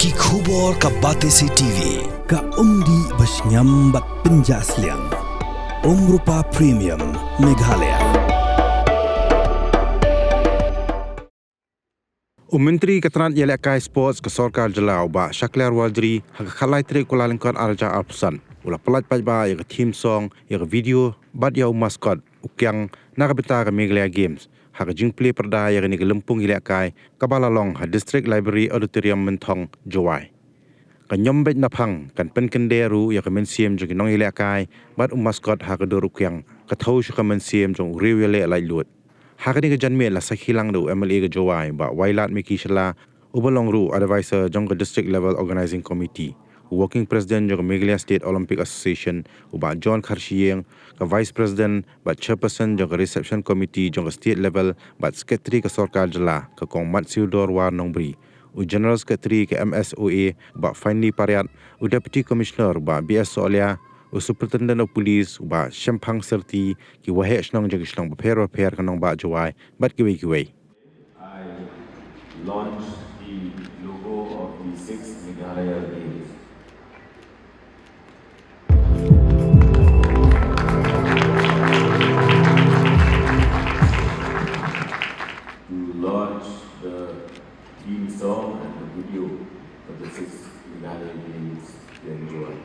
Ki khubor ka Batesi TV ka umdi bas nyambat penjaslian. Rupa Premium Meghalaya. Menteri Ñiongïalehkai Sports ke Sorkar Jelau ba Shaklar Waldri hak khalai tri Kuala Lumpur Arja Alpusan ulah pelat pajba ya team song ya video bad ya maskot ukyang nakabita ke Meghalaya Games hak jing play perda ya ni Lempung Ñiongïalehkai kabalalong ha District Library Auditorium Mentong Jingrwai kan Beit Naphang kan Pynkyndeh ru ya mensiam jong Nongïalehkai bad maskot hak dur ukyang ka thau shu ka mensiam jong riwele lai lut Hakani ke janme la sakhilang do MLA ke Jowai ba Wailat Mikishla ubalong ru advisor jong ke district level organizing committee working president jong Meghalaya State Olympic Association uba John Kharshiyeng ke vice president ba chairperson jong ke reception committee jong ke state level ba secretary ke Sorkar Jela ke Kong Mat Siudor War Nongbri u general secretary ke MSOA ba Finely Pariat u deputy commissioner ba BS Solia o superintendent of police ba Naphang serti ki wahe snong jeng snong per kanong ba Jowai bat ki wei I launched the logo of the 6th Meghalaya Games. To launch the theme song and the video for the 6th Meghalaya Games in July.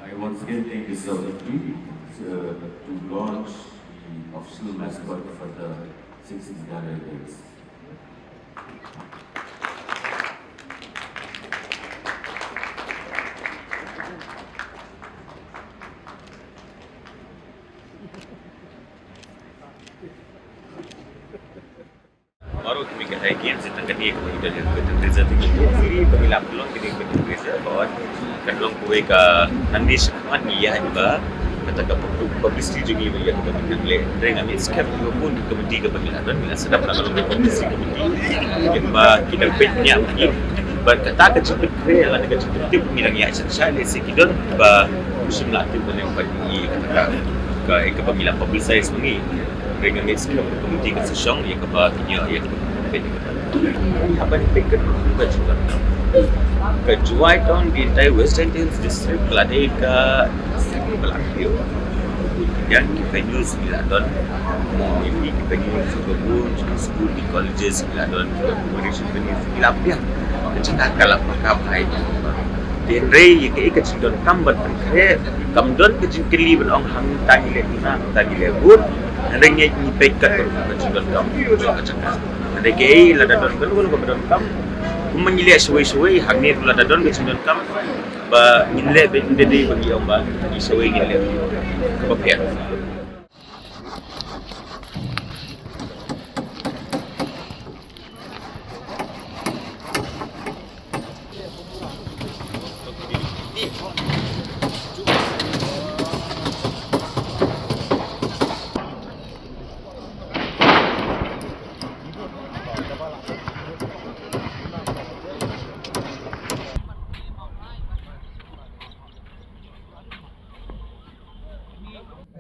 I once again take this opportunity to launch the official mascot for the 6th Meghalaya Games. Baru kami kata games tentang dia kami dah betul result ini. Jadi pemilihan peluang kita betul result bahwa kadang kuwe ka nanti sekat ni ya ba kata ka publicity juga ni ya kita boleh dengan ni skep pun komiti ke pemilihan dan bila sedap nak kalau publicity komiti yang ba kita petnya ni berkata ke cepat kre ala dengan cepat tip pemilihan ya saya sekidon ba musim latih boleh bagi kata ke pemilihan publicise ni dengan skep komiti ke sesong ya ke ba ya apa ni pikir ke juga ke Juai tahun di entire Western Hills District Keladai ke Belakio dan kita news bila don mau ini kita news kebun school di colleges bila don accommodation news bila pihak kecil kalau pakai dan rei ke don kambat kre kamdon kecil keli benong hang tani le bun rengnya ni pekat kecil don kam kecil ada ke lada don kan don kam menyilik suai-suai hang ni lada don kecil don kam ba nyilik benda dia bagi orang ba suai nyilik kepapian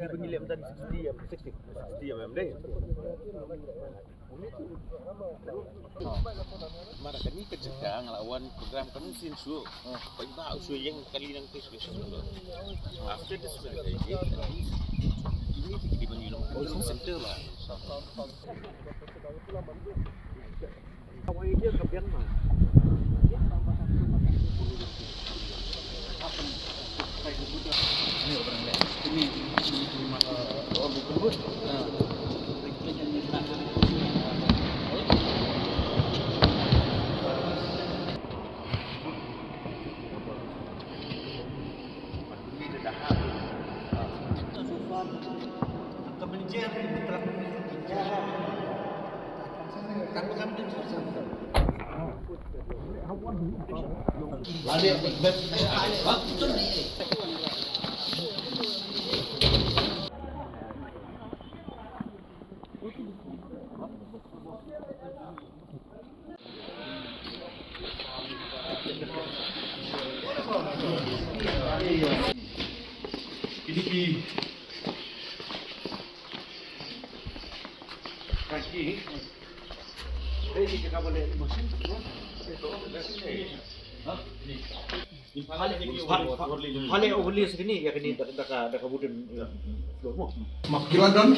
Pengilap tadi 60 ya memang deh. Mara kami kerja ngelawan program kami sin show. Pagi show yang kali nang test after this ini di Ñion center lah. Awal dia kebian mah. Ini orang lain. Ini oh betul. Ini kaki Hale overlay segini ya kini dah kabudin floor mo. Kilan doon?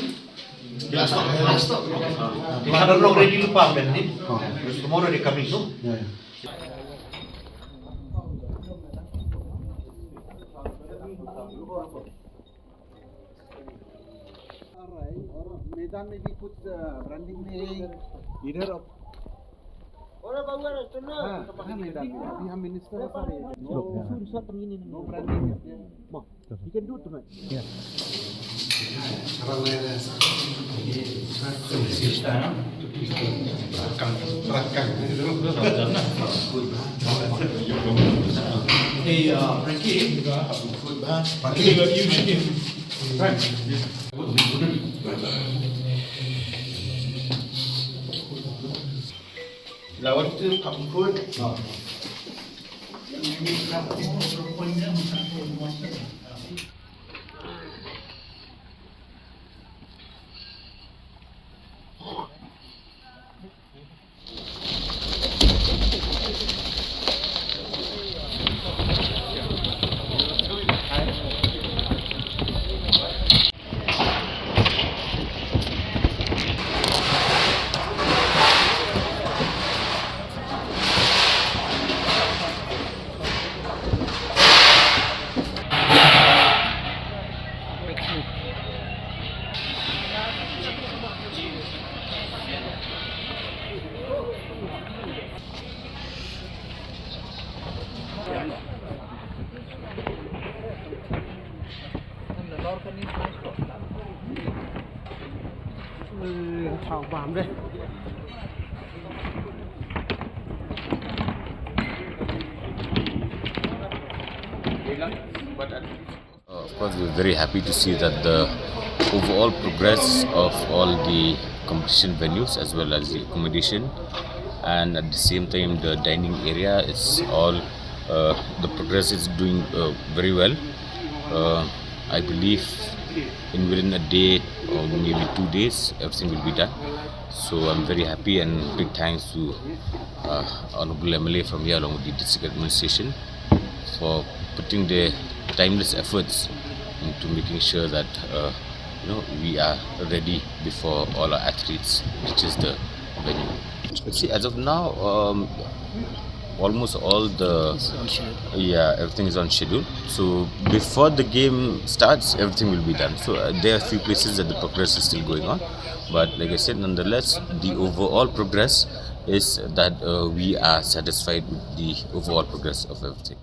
Di kada long ready lupa ben ni. Terus tomorrow they coming no. मैदान में भी कुछ रनिंग में इधर मैदान में अभी हम मिनिस्टर है सारे no branding You can do it tonight. Hey, Frankie. Lawan tu kampun. Chào bám đây. Of course, we're very happy to see that the overall progress of all the competition venues as well as the accommodation, and at the same time the dining area is all the progress is doing very well. I believe within a day or maybe 2 days everything will be done. So I'm very happy, and big thanks to Honorable MLA from here along with the district administration for putting their timeless efforts into making sure that we are ready before all our athletes reaches the venue. See, as of now, almost all the everything is on schedule. So before the game starts, everything will be done. So there are a few places that the progress is still going on, but like I said, nonetheless, the overall progress is that we are satisfied with the overall progress of everything.